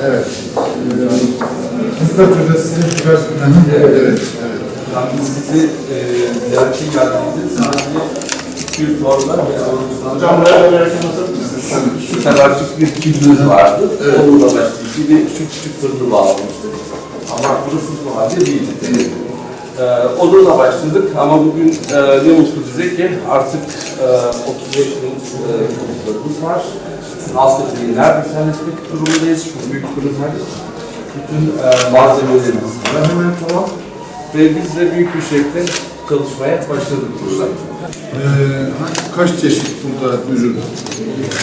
Evet. Kızlar Üniversitesi evet. Biz sizi ziyaretçi geldiğinizde sadece 200 formlar ve şu kadarcık bir kilimiz vardı. Onunla başlayıp bir küçük fırını bağlamıştık. Ama burası bu halde değildi. Onunla başladık ama bugün ne mutlu bize ki artık 35 bin konuklarımız var. Aslında neredeyse halletmek durumundayız. Çok büyük fırınlar. Bütün malzemelerimiz var. Hemen tamam. Ve biz de büyük bir şekilde çalışmaya başladık burada. Kaç çeşit burada ürün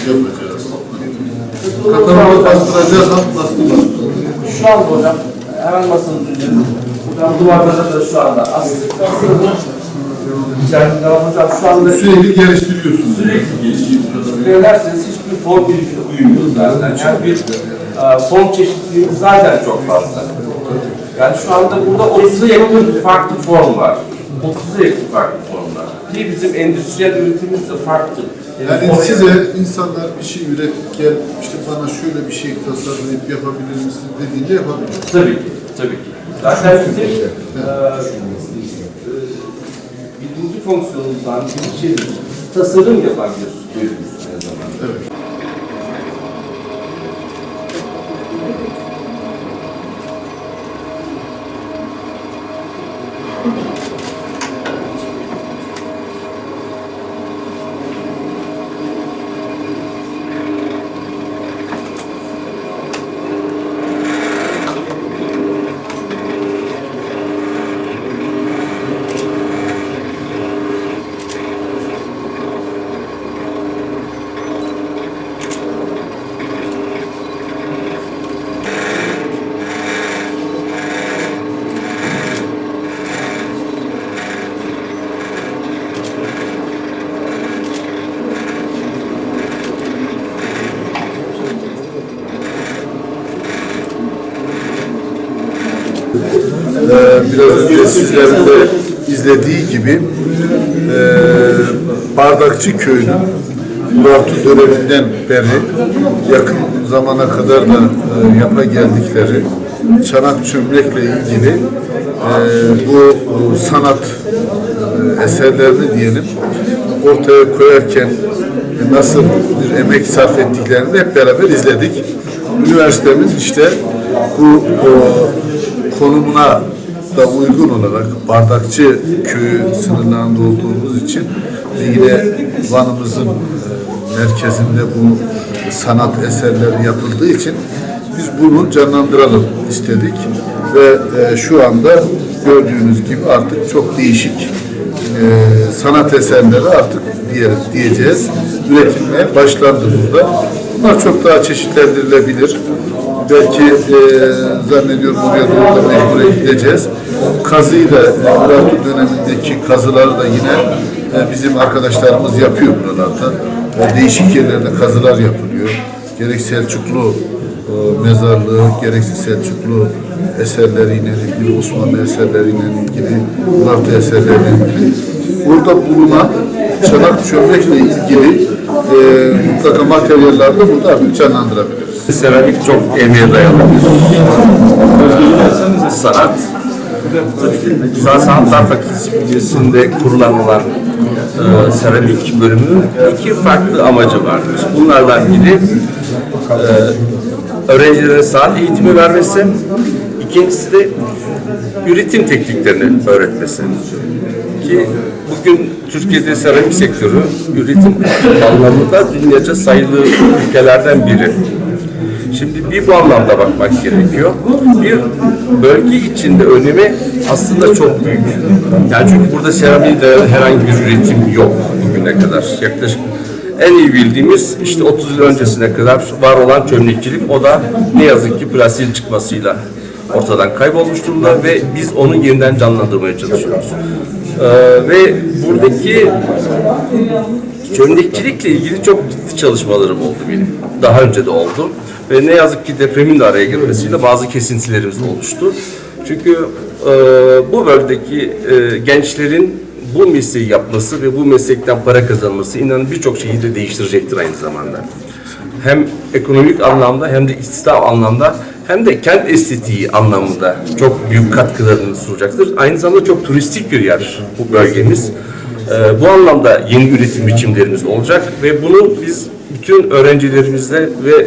yapacağız? Kataloğu bastıracağız, bastıracağız. Şu anda hocam, hemen masanın üzerinde. Hocam duvarlarda da şu anda aslında içerisinde hocam şu anda sürekli geliştiriyorsunuz. Sürekli geliştiriyorsunuz. Söylerseniz hiçbir form birlikte uyumuyor zaten. Yani bir form çeşitliliğimiz zaten çok fazla. Yani şu anda burada 30'a yakın farklı form var. 30'a yakın farklı formlar. Ki bizim endüstriyel üretimimiz de farklı. Yani size insanlar bir şey üretip işte bana şöyle bir şey tasarlayıp yapabilir misin dediğinde yapabilirsiniz. Tabii ki, tabii ki. Zaten bizim birinci fonksiyonumuzdan bir şey tasarım yapan bir bölümümüz aynı zamanda. Evet. Biraz önce sizlerin de izlediği gibi Bardakçı Köyü'nün Urartu döneminden beri yakın zamana kadar da yapa geldikleri çanak çömlekle ilgili bu sanat eserlerini diyelim ortaya koyarken nasıl bir emek sarf ettiklerini de hep beraber izledik. Üniversitemiz işte bu konumuna da uygun olarak Bardakçı Köyü sınırlarında olduğumuz için yine Van'ımızın merkezinde bu sanat eserleri yapıldığı için biz bunu canlandıralım istedik ve şu anda gördüğünüz gibi artık çok değişik sanat eserleri artık diyeceğiz üretilmeye başlandı burada. Bunlar çok daha çeşitlendirilebilir. Belki zannediyorum oraya doğru da mecbure gideceğiz. Kazıyı da Urartu dönemindeki kazıları da yine bizim arkadaşlarımız yapıyor buralarda. Değişik yerlerde kazılar yapılıyor. Gerek Selçuklu mezarlığı, gerekse Selçuklu eserleriyle ilgili, Osmanlı eserleriyle ilgili, Urartu eserleriyle ilgili. Burada bulunan çanak çömlekle ilgili mutlaka materyaller de burada artık canlandırabiliriz. Seramik çok emeğe dayalı bir sanat. Güzel Sanatlar Fakültesi'nde kurulan olan seramik bölümünün iki farklı amacı vardır. Bunlardan biri öğrencilere sanat eğitimi vermesi, ikincisi de üretim tekniklerini öğretmesi. Ki bugün Türkiye'de seramik sektörü üretim anlamında dünyaca sayılı ülkelerden biri. Şimdi bir bu anlamda bakmak gerekiyor. Bir bölge içinde önemi aslında çok büyük. Yani çünkü burada seramikte herhangi bir üretim yok bugüne kadar. Yaklaşık en iyi bildiğimiz işte 30 yıl öncesine kadar var olan çömlekçilik. O da ne yazık ki plastiğin çıkmasıyla ortadan kaybolmuş durumda ve biz onu yeniden canlandırmaya çalışıyoruz. Ve buradaki çömlekçilikle ilgili çok ciddi çalışmalarım oldu benim. Daha önce de oldu. Ve ne yazık ki depremin de araya girmesiyle bazı kesintilerimiz oluştu. Çünkü bu bölgedeki gençlerin bu mesleği yapması ve bu meslekten para kazanması inanın birçok şeyi de değiştirecektir aynı zamanda. Hem ekonomik anlamda hem de istihdam anlamda hem de kent estetiği anlamında çok büyük katkılarını sunacaktır. Aynı zamanda çok turistik bir yer bu bölgemiz. Bu anlamda yeni üretim biçimlerimiz olacak ve bunu biz bütün öğrencilerimizle ve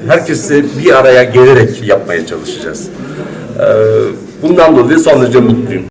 herkesle bir araya gelerek yapmaya çalışacağız. Bundan dolayı son derece mutluyum.